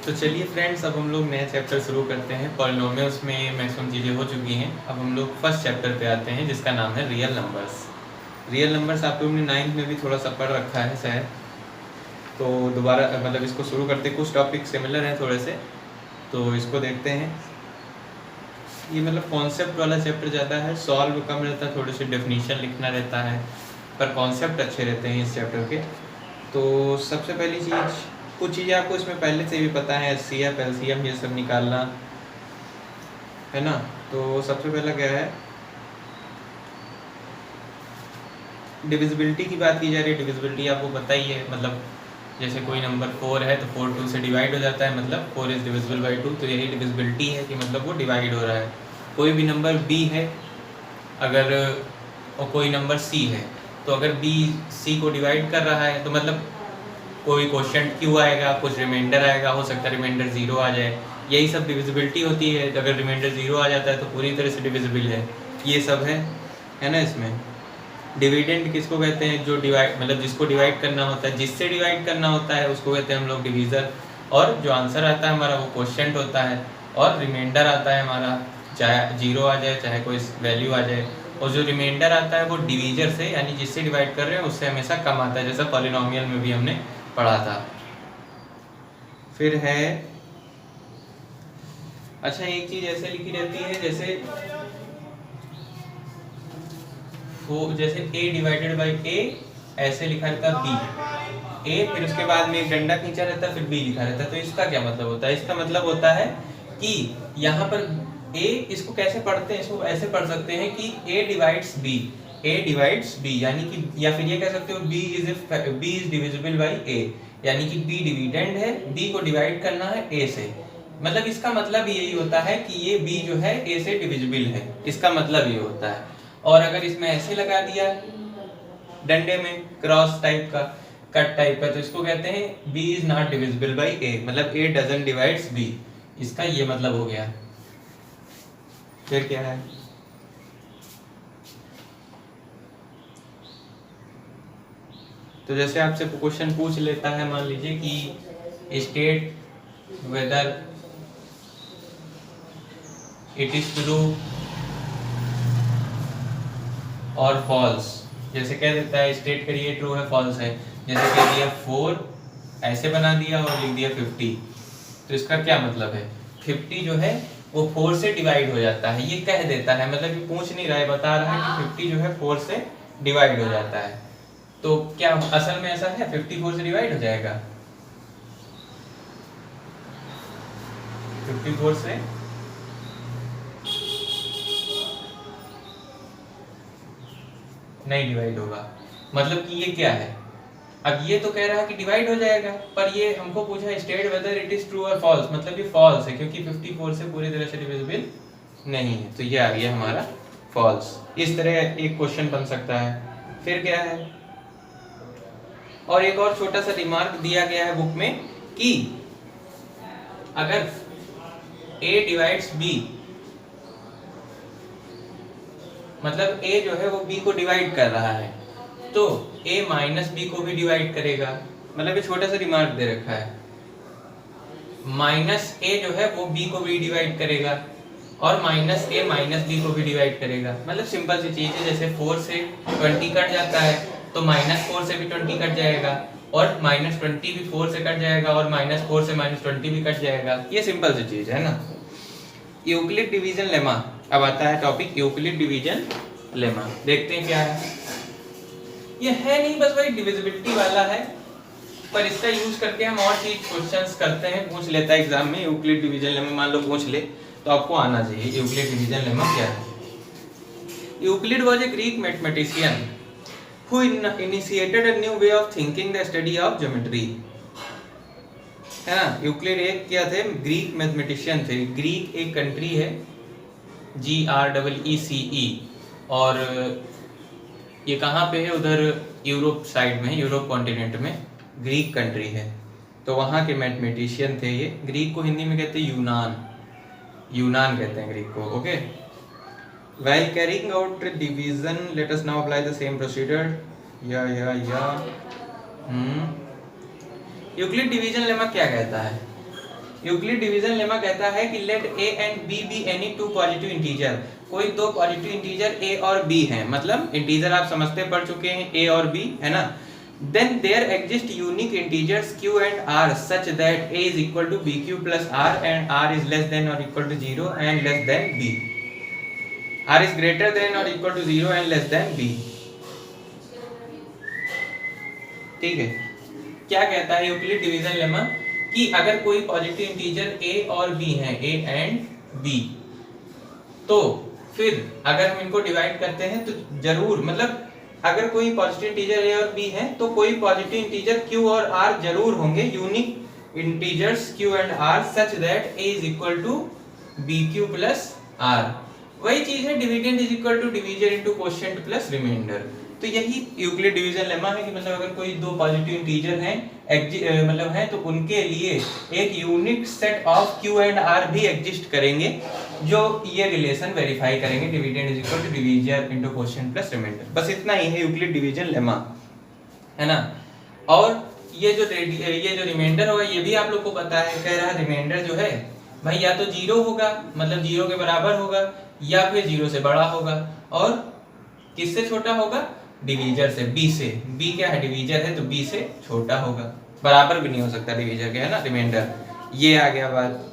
तो चलिए फ्रेंड्स, अब हम लोग नया चैप्टर शुरू करते हैं। पॉलिनोमियल्स में मैक्सिमम चीज़ें हो चुकी हैं। अब हम लोग फर्स्ट चैप्टर पे आते हैं जिसका नाम है रियल नंबर्स। रियल नंबर्स आप लोगों ने 9th में भी थोड़ा सा पढ़ रखा है शायद, तो दोबारा मतलब इसको शुरू करते, कुछ टॉपिक सिमिलर हैं थोड़े से, तो इसको देखते हैं। ये मतलब कॉन्सेप्ट वाला चैप्टर ज़्यादा है, सॉल्व कम रहता है, थोड़े से डेफिनीशन लिखना रहता है, पर कॉन्सेप्ट अच्छे रहते हैं इस चैप्टर के। तो सबसे पहली चीज़, कुछ चीज़ें आपको इसमें पहले से भी पता है, HCF LCM ये सब निकालना है ना। तो सबसे पहला क्या है, डिविजिबिलिटी की बात की जा रही है। डिविजिबिलिटी आपको पता ही है, मतलब जैसे कोई नंबर 4 है तो 4 2 से डिवाइड हो जाता है, मतलब 4 इज़ डिविजिबल बाई 2। तो यही डिविजिबिलिटी है कि मतलब वो डिवाइड हो रहा है। कोई भी नंबर B है अगर, और कोई नंबर C है, तो अगर B C को डिवाइड कर रहा है तो मतलब कोई क्वेश्चन क्यों आएगा, कुछ रिमाइंडर आएगा, हो सकता है रिमाइंडर 0 आ जाए। यही सब डिविजिबिलिटी होती है। अगर रिमाइंडर 0 आ जाता है तो पूरी तरह से डिविजिबल है। ये सब है ना। इसमें डिविडेंड किसको कहते हैं, जो डिवाइड मतलब जिसको डिवाइड करना होता है, जिससे डिवाइड करना होता है उसको कहते हैं हम लोग डिवीज़र। और जो आंसर आता है हमारा वो क्वोशिएंट होता है, और रिमाइंडर आता है हमारा, चाहे 0 आ जाए चाहे कोई वैल्यू आ जाए। और जो रिमाइंडर आता है वो डिवीजर से, यानी जिससे डिवाइड कर रहे हैं उससे हमेशा कम आता है, जैसा पॉलिनोमियल में भी हमने पढ़ा था। फिर है, अच्छा एक चीज ऐसे लिखी रहती है जैसे वो, जैसे a डिवाइडेड बाई a, ऐसे लिखा रहता है b a, फिर उसके बाद में एक डंडा खींचा रहता है, फिर b लिखा रहता है। तो इसका क्या मतलब होता है, इसका मतलब होता है कि यहाँ पर a, इसको कैसे पढ़ते हैं, इसको ऐसे पढ़ सकते हैं कि a डिवाइड्स b, यानी कि, या फिर ये कह सकते हो b is divisible by a, यानी कि b डिविडेंड है, b को डिवाइड करना है a से। मतलब इसका मतलब यही होता है कि ये b जो है a से डिविजिबल है, इसका मतलब ये होता है। और अगर इसमें ऐसे लगा दिया डंडे में क्रॉस टाइप का, कट टाइप का, तो इसको कहते हैं b is not divisible by a, मतलब a डजंट डिवाइड्स b, इसका ये मतलब हो गया। फिर क्या है, तो जैसे आपसे क्वेश्चन पूछ लेता है, मान लीजिए कि state whether it is true और फॉल्स, जैसे कह देता है स्टेट करिए ट्रू है फॉल्स है। जैसे कह दिया 4, ऐसे बना दिया और लिख दिया 50, तो इसका क्या मतलब है, 50 जो है वो 4 से डिवाइड हो जाता है, ये कह देता है, मतलब ये पूछ नहीं रहा है, बता रहा है कि 50 जो है 4 से डिवाइड हो जाता है। तो क्या असल में ऐसा है, 50 4 से डिवाइड हो जाएगा, 54 से नहीं डिवाइड होगा। मतलब कि ये क्या है, अब ये तो कह रहा है कि डिवाइड हो जाएगा, पर ये हमको पूछा state whether it is true और फॉल्स, मतलब ये फॉल्स है, क्योंकि 54 से पूरी तरह से डिविजिबल नहीं है, तो ये आ गया हमारा फॉल्स। इस तरह एक क्वेश्चन बन सकता है। फिर क्या है, और एक और छोटा सा रिमार्क दिया गया है बुक में कि अगर a डिवाइड्स b, मतलब a जो है वो b को डिवाइड कर रहा है, तो a माइनस b को भी डिवाइड करेगा। मतलब ये छोटा सा रिमार्क दे रखा है, माइनस a जो है वो b को भी डिवाइड करेगा, और माइनस a माइनस b को भी डिवाइड करेगा। मतलब सिंपल सी चीज है, जैसे 4 से 20 कट जाता है तो माइनस 4 से भी 20 कट जाएगा, और माइनस 20 भी 4 से कट जाएगा, और माइनस 4 से माइनस 20 भी कट जाएगा। ये सिंपल सी चीज है ना। यूक्लिड डिवीजन लेमा, अब आता है टॉपिक यूक्लिड डिवीजन लेमा। देखते हैं क्या है। ये है नहीं बस वही डिविजिबिलिटी वाला है, पर इसका यूज करके हम और चीज क्वेश्चंस करते हैं, पूछ लेता है एग्जाम में। यूक्लिड डिवीजन लेमा मान लो पूछ ले तो आपको आना चाहिए यूक्लिड डिवीजन लेमा क्या है। Euclid was a Greek mathematician who initiated a new way of thinking the study of geometry, है ना। यूक्लिड एक क्या थे, ग्रीक मैथमेटिशियन थे। ग्रीक एक कंट्री है, GREECE, और ये कहाँ पे है, उधर यूरोप साइड में, यूरोप कॉन्टिनेंट में ग्रीक कंट्री है। तो वहाँ के मैथमेटिशियन थे ये। ग्रीक को हिंदी में कहते हैं यूनान कहते हैं ग्रीक को। Okay, while carrying out division let us now apply the same procedure। Euclid division lemma क्या कहता है, यूक्लिड डिवीजन लेमा कहता है कि let a and b be any two positive integer, कोई दो पॉजिटिव इंटीजर a और b हैं, मतलब इंटीजर आप समझते पढ़ चुके हैं a और b, है ना। then there exist unique integers q and r such that a is equal to bq plus r and r is less than or equal to 0 and less than b, r is greater than or equal to 0 and less than b। ठीक है, क्या कहता है Euclid division lemma कि अगर कोई positive integer a और b हैं, a एंड b, तो फिर अगर हम इनको डिवाइड करते हैं तो जरूर, मतलब अगर कोई पॉजिटिव इंटीजर a और b है तो कोई पॉजिटिव इंटीजर q और r जरूर होंगे, unique integers q and r such that a is equal to bq plus r। वही चीज है dividend is equal to division into quotient plus remainder. तो यही यूक्लिड डिवीजन लेमा है कि मतलब अगर कोई दो पॉजिटिव इंटीजर हैं मतलब है तो उनके लिए एक unique set of q and r भी एग्जिस्ट करेंगे जो ये रिलेशन वेरीफाई करेंगे, dividend is equal to division into quotient plus remainder. बस इतना ही है यूक्लिड डिवीजन लेमा, है ना। और ये जो रिमाइंडर होगा ये भी आप लोग को पता है, कह रहा है रिमाइंडर जो है भाई या तो 0 होगा, मतलब 0 के बराबर होगा, या फिर 0 से बड़ा होगा, और किससे छोटा होगा, डिवीजर से, b से। b क्या है, डिवीजर है, तो b से छोटा होगा, बराबर भी नहीं हो सकता डिवीजर के, है ना, रिमाइंडर। ये आ गया बात।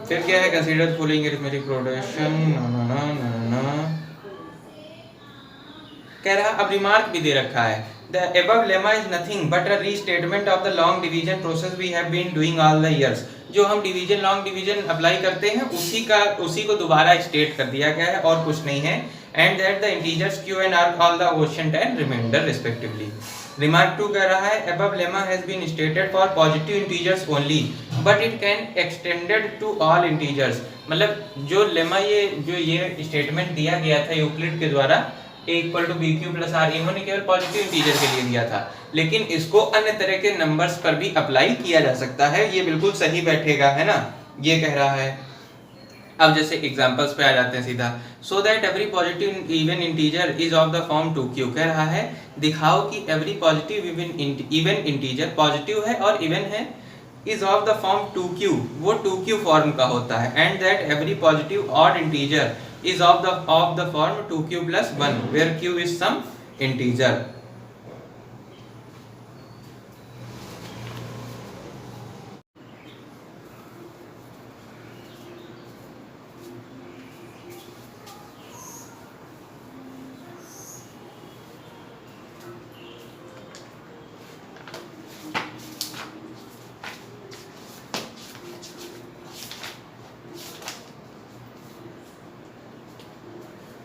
फिर क्या है, कंसीडर फॉलोइंग अरिथमेटिक प्रोडक्शन, कह रहा अब रिमार्क भी दे रखा है, the above lemma is nothing but a restatement of the long division process we have been doing all the years। जो हम डिवीजन लॉन्ग डिवीजन अप्लाई करते हैं उसी को दोबारा स्टेट कर दिया गया है और कुछ नहीं है। and that the integers q and r call the quotient and remainder respectively। remark 2 कह रहा है above lemma has been stated for positive integers only but it can extended to all integers। मतलब जो लेमा ये statement दिया गया था Euclid के द्वारा a equal to bq plus r, इन्होंने केवल पॉजिटिव इंटीजर के लिए दिया था, लेकिन इसको अन्य तरह के नंबर्स पर भी अप्लाई किया जा सकता है। ये बिल्कुल सही बैठेगा, है ना, ये कह रहा है। अब जैसे एग्जांपल्स पे आ जाते हैं सीधा। So that every positive even integer is of the form 2q, कह रहा है दिखाओ कि every positive even integer positive है और इवन है, is of the form 2q, वो 2q फॉर्म का होता है। And that every positive odd integer is of the form 2q plus 1 where q is some integer।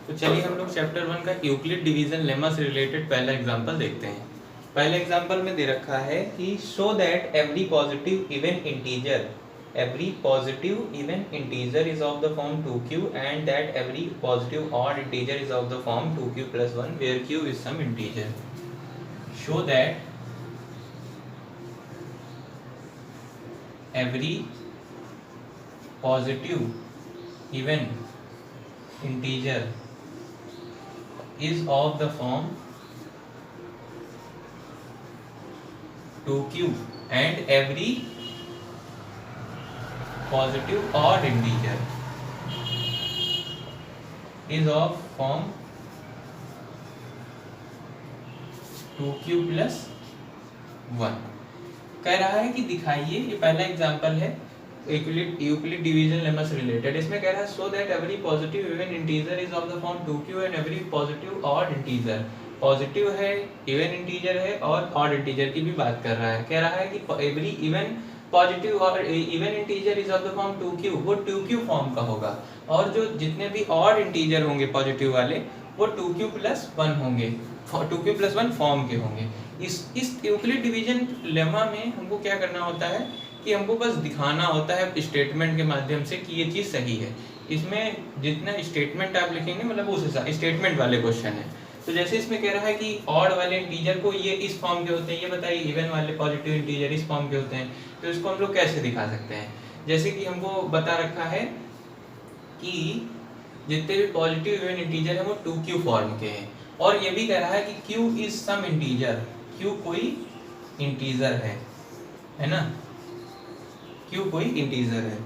तो चलिए हम लोग चैप्टर 1 का यूक्लिड डिवीजन लेमा से रिलेटेड पहला एग्जांपल देखते हैं। पहले एग्जांपल में दे रखा है कि so that every positive even integer is of the form 2q and that every positive odd integer is of the form 2q plus 1 where q is some integer। show that every positive even integer is of the form 2q and every positive odd integer is of form 2q plus 1। कह रहा है कि दिखाइए, ये पहला example है Euclid division lemma से related. इसमें कह रहा है so that every positive even integer is of the form 2q and every positive odd integer, positive है, इवन इंटीजर है और ऑड इंटीजर की भी बात कर रहा है। कह रहा है कि एवरी इवन पॉजिटिव और even integer is of the form 2q, वो 2q फॉर्म का होगा, और जो जितने भी ऑड इंटीजर होंगे पॉजिटिव वाले वो 2q plus 1 होंगे, 2q plus 1 फॉर्म के होंगे। इस यूक्लिड डिवीजन लेमा में हमको क्या करना होता है कि हमको बस दिखाना होता है स्टेटमेंट के माध्यम से कि ये चीज़ सही है। इसमें जितना स्टेटमेंट आप लिखेंगे मतलब उस हिसाब स्टेटमेंट वाले क्वेश्चन है। तो जैसे इसमें कह रहा है कि ऑड वाले इंटीजर को ये इस फॉर्म के होते हैं, ये बताइए इवन वाले पॉजिटिव इंटीजर इस फॉर्म के होते हैं, तो इसको हम लोग कैसे दिखा सकते हैं। जैसे कि हमको बता रखा है कि जितने भी पॉजिटिव इवन इंटीजर है वो 2q फॉर्म के हैं, और ये भी कह रहा है कि q is some integer, q कोई इंटीजर है ना। क्यू कोई इंटीजर है।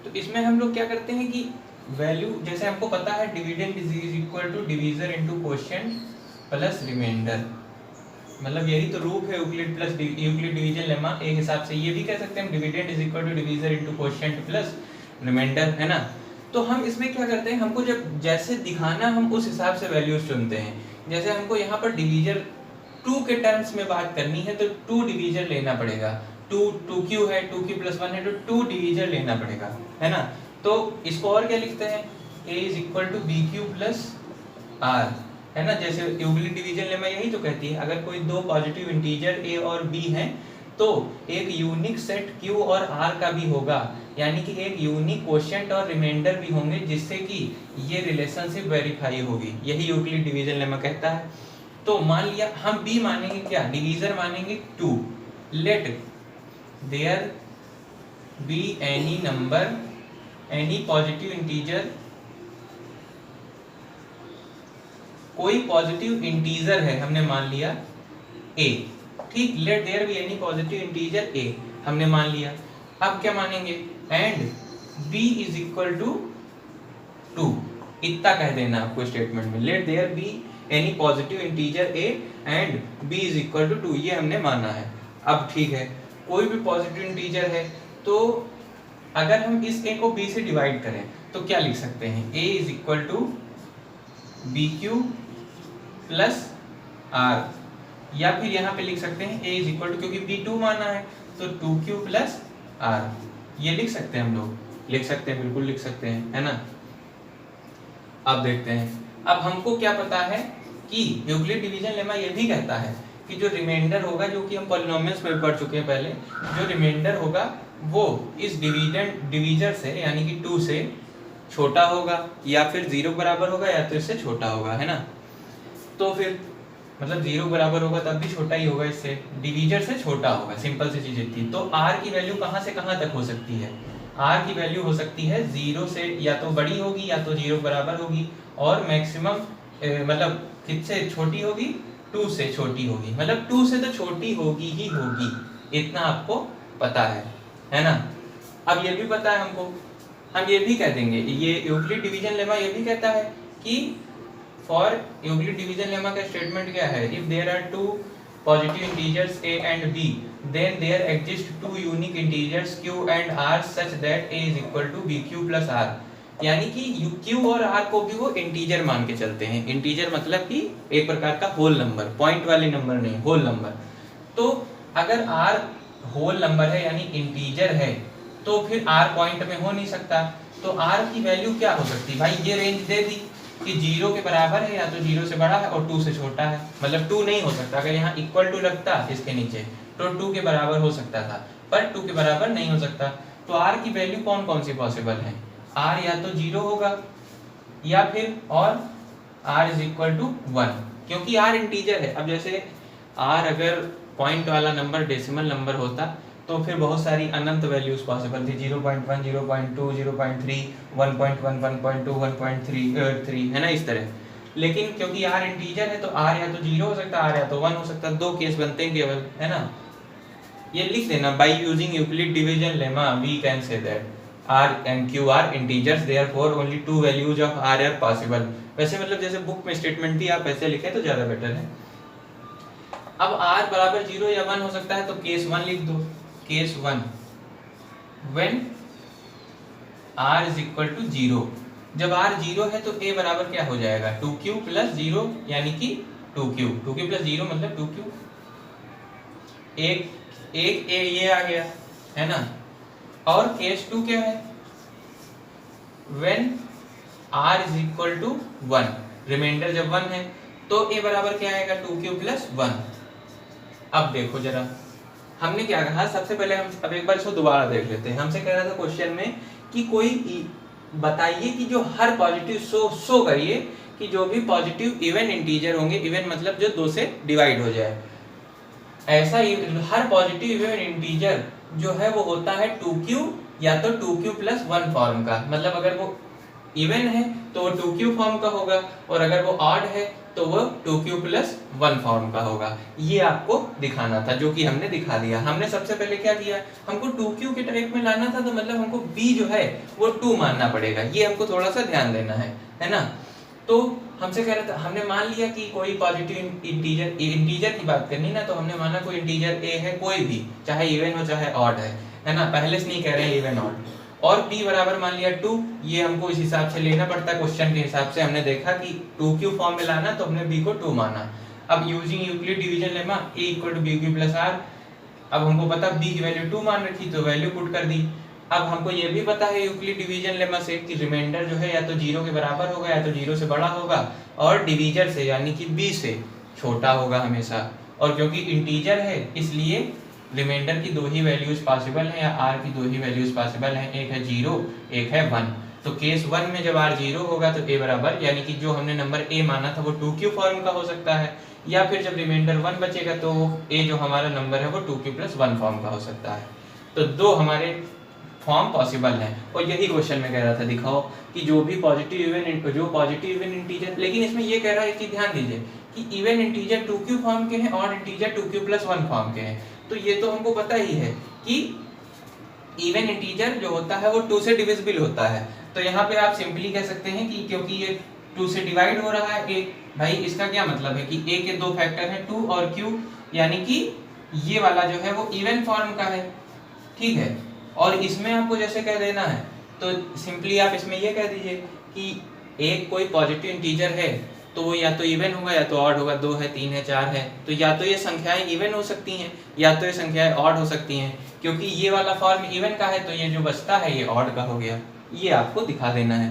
तो इसमें हम लोग क्या करते हैं कि वैल्यू, जैसे हमको पता है dividend is equal to divisor into quotient plus remainder, मतलब यही तो रूप है Euclid plus Euclid division lemma. एक हिसाब से ये भी कह सकते हैं हम dividend is equal to divisor into quotient plus remainder, है ना। तो हम इसमें क्या करते हैं, हमको जब जैसे दिखाना हम उस हिसाब से वैल्यूज चुनते हैं। जैसे हमको यहाँ पर डिवीजर 2 के टर्म्स में बात करनी है तो 2 डिवीजर लेना पड़ेगा। 2q है, 2q + 1 है तो 2 डिवीजर लेना पड़ेगा, है ना। तो इसको और क्या लिखते हैं, a is equal to bq plus r, है ना। जैसे यूक्लिड डिवीजन लेमा यही तो कहती है, अगर कोई दो पॉजिटिव इंटीजर a और b हैं तो एक यूनिक सेट q और r का भी होगा, यानी कि एक यूनिक क्वोशिएंट और रिमाइंडर भी होंगे, जिससे कि ये रिलेशनशिप वेरीफाई होगी। यही यूक्लिड डिवीजन लेमा कहता है। तो मान लिया हम b मानेंगे क्या, डिवीजर मानेंगे 2। Let there be any number, any positive integer, कोई पॉजिटिव इंटीजर है हमने मान लिया a, ठीक। Let there be any positive integer a हमने मान लिया। अब क्या मानेंगे, and b is equal to 2, इतना कह देना आपको स्टेटमेंट में। Let there be any positive integer a and b is equal to 2, ये हमने माना है। अब ठीक है, कोई भी पॉजिटिव इंटीजर है तो अगर हम इस a को b से डिवाइड करें तो क्या लिख सकते हैं, a is equal to bq plus r, या फिर यहाँ पे लिख सकते हैं a इज इक्वल टू, क्योंकि b 2 माना है तो 2q प्लस r, ये लिख सकते हैं हम लोग, लिख सकते हैं, बिल्कुल लिख सकते हैं, है ना। अब देखते हैं, अब हमको क्या पता है कि यूक्लिड डिवीजन लेमा ये भी कहता है कि जो रिमाइंडर होगा, जो कि हम पॉलिनोमियल्स में पढ़ चुके हैं पहले, जो रिमाइंडर होगा वो इस डिवीजर से यानी कि 2 से छोटा होगा, या फिर 0 बराबर होगा, या तो इससे छोटा होगा, है ना। तो फिर मतलब 0 बराबर होगा तब भी छोटा ही होगा, इससे डिवीजर से छोटा होगा, सिंपल सी चीज इतनी। तो r की वैल्यू कहाँ से कहाँ तक हो सकती है, r की वैल्यू हो सकती है 0 से या तो बड़ी होगी या तो 0 बराबर होगी, और मैक्सिमम मतलब किससे छोटी होगी, 2 से छोटी होगी, मतलब 2 से तो छोटी होगी ही होगी, इतना आपको पता है ना। अब ये भी पता है हमको, हम ये भी कह देंगे, ये यूक्लिड डिवीजन लेमा ये भी कहता है कि फॉर यूक्लिड डिवीजन लेमा का स्टेटमेंट क्या है, if there are 2 positive integers a and b then there exist 2 unique integers q and r such that a is equal to bq plus r, यानी कि q और r को भी वो integer मान के चलते हैं। इंटीजर मतलब कि एक प्रकार का होल नंबर, पॉइंट वाले नंबर नहीं, होल नंबर। तो अगर r होल नंबर है यानी इंटीजर है तो फिर r पॉइंट में हो नहीं सकता, तो r की वैल्यू क्या हो सकती है भाई, ये रेंज दे दी कि 0 के बराबर है या तो 0 से बड़ा है और 2 से छोटा है, मतलब 2 नहीं हो सकता। अगर यहाँ इक्वल टू लगता इसके नीचे तो 2 के बराबर हो सकता था, पर 2 के बराबर नहीं हो सकता। तो r की वैल्यू कौन कौन सी पॉसिबल है, r या तो 0 होगा या फिर और r इज इक्वल टू 1, क्योंकि r इंटीजर है। अब जैसे r अगर पॉइंट वाला नंबर डेसिमल नंबर होता तो फिर बहुत सारी अनंत वैल्यूज पॉसिबल थी, 0.1, 0.2, 0.3, 1.1, 1.2, 1.3 है ना, इस तरह। लेकिन क्योंकि r इंटीजर है तो r या तो 0 हो सकता है, r या तो 1 हो सकता है, 2 केस बनते हैं केवल, है ना। ये लिख देना, by using Euclid division lemma we can say that r and q are integers, therefore only 2 values of r are possible। वैसे मतलब जैसे बुक में स्टेटमेंट थी आप ऐसे लिखे तो ज़्यादा बेटर है। अब r बराबर 0 या 1 हो सकता है तो केस 1 लिख दो, case 1 when r is equal to 0, जब r 0 है तो a बराबर क्या हो जाएगा, 2q प्लस 0 यानी कि 2q प्लस 0 मतलब 2q, एक a ये आ गया, है ना। और केस 2 क्या है, when r is equal to 1, reminder जब 1 है तो a बराबर क्या आएगा, 2q प्लस 1। अब देखो जरा हमने क्या कहा, सबसे पहले हम अब एक बार इसको दोबारा देख लेते हैं। हमसे कह रहा था क्वेश्चन में कि कोई बताइए कि जो हर पॉजिटिव शो करिए कि जो भी पॉजिटिव इवन इंटीजर होंगे, इवन मतलब जो 2 से डिवाइड हो जाए, ऐसा हर पॉजिटिव इवन इंटीजर जो है वो होता है 2q या तो 2q प्लस 1 फॉर्म का। मतलब अगर वो इवन है तो वो 2q फॉर्म का होगा, और अगर वो ऑड है तो वो 2q प्लस 1 फॉर्म का होगा। ये आपको दिखाना था, जो कि हमने दिखा दिया। हमने सबसे पहले क्या किया, हमको 2q के टाइप में लाना था, तो मतलब हमको b जो है वो 2 मानना पड़ेगा। ये हमको थोड़ा सा ध्यान देना है ना। तो हमसे कह रहा था, हमने मान लिया कि कोई पॉजिटिव इंटीजर की बात करनी ना, तो हमने माना कोई इंटीजर a है, कोई भी, चाहे इवन हो चाहे ऑड है ना। पहले से नहीं कह रहे हैं इवन ऑड। और p बराबर मान लिया 2, ये हमको इस हिसाब से लेना पड़ता है क्वेश्चन के हिसाब से। हमने देखा कि 2q फॉर्म में लाना, तो हमने b को 2 माना। अब using Euclid division lemma a = bq + r, अब हमको पता b की वैल्यू 2 मान रखी, तो वैल्यू पुट कर दी। अब हमको ये भी पता है यूक्लिड डिवीजन लेमा से कि रिमाइंडर जो है या तो 0 के बराबर होगा या तो 0 से बड़ा होगा, और डिवीजर से यानी कि b से छोटा होगा हमेशा। और क्योंकि इंटीजर है इसलिए रिमाइंडर की 2 ही वैल्यूज पॉसिबल हैं, या r की 2 ही वैल्यूज पॉसिबल हैं, एक है 0 एक है 1। तो केस 1 में जब r 0 होगा तो a बराबर, यानी कि जो हमने नंबर a माना था वो 2q फॉर्म का हो सकता है, या फिर जब रिमाइंडर 1 बचेगा तो a जो हमारा नंबर है वो 2q + 1 फॉर्म का हो सकता है। तो 2 हमारे फॉर्म पॉसिबल है। और यही क्वेश्चन में कह रहा था, दिखाओ कि जो पॉजिटिव इवन इंटीजर, लेकिन इसमें ये कह रहा है कि ध्यान दीजिए कि इवन इंटीजर 2q फॉर्म के हैं और इंटीजर 2q + 1 फॉर्म के हैं। तो ये तो हमको पता ही है कि इवन इंटीजर जो होता है वो 2 से डिविजिबल होता है। तो यहाँ पे आप सिंपली कह सकते हैं कि क्योंकि ये 2 से डिवाइड हो रहा है a, भाई इसका क्या मतलब है कि a के 2 फैक्टर हैं 2 और q, यानी कि ये वाला जो है वो इवन फॉर्म का है, ठीक है। और इसमें आपको जैसे कह देना है, तो सिंपली आप इसमें ये कह दीजिए कि एक कोई पॉजिटिव इंटीजर है तो वो या तो इवन होगा या तो ऑड होगा, 2 है 3 है 4 है, तो या तो ये संख्याएं इवन हो सकती हैं या तो ये संख्याएं ऑड हो सकती हैं। क्योंकि ये वाला फॉर्म इवन का है तो ये जो बचता है ये ऑड का हो गया। ये आपको दिखा देना है।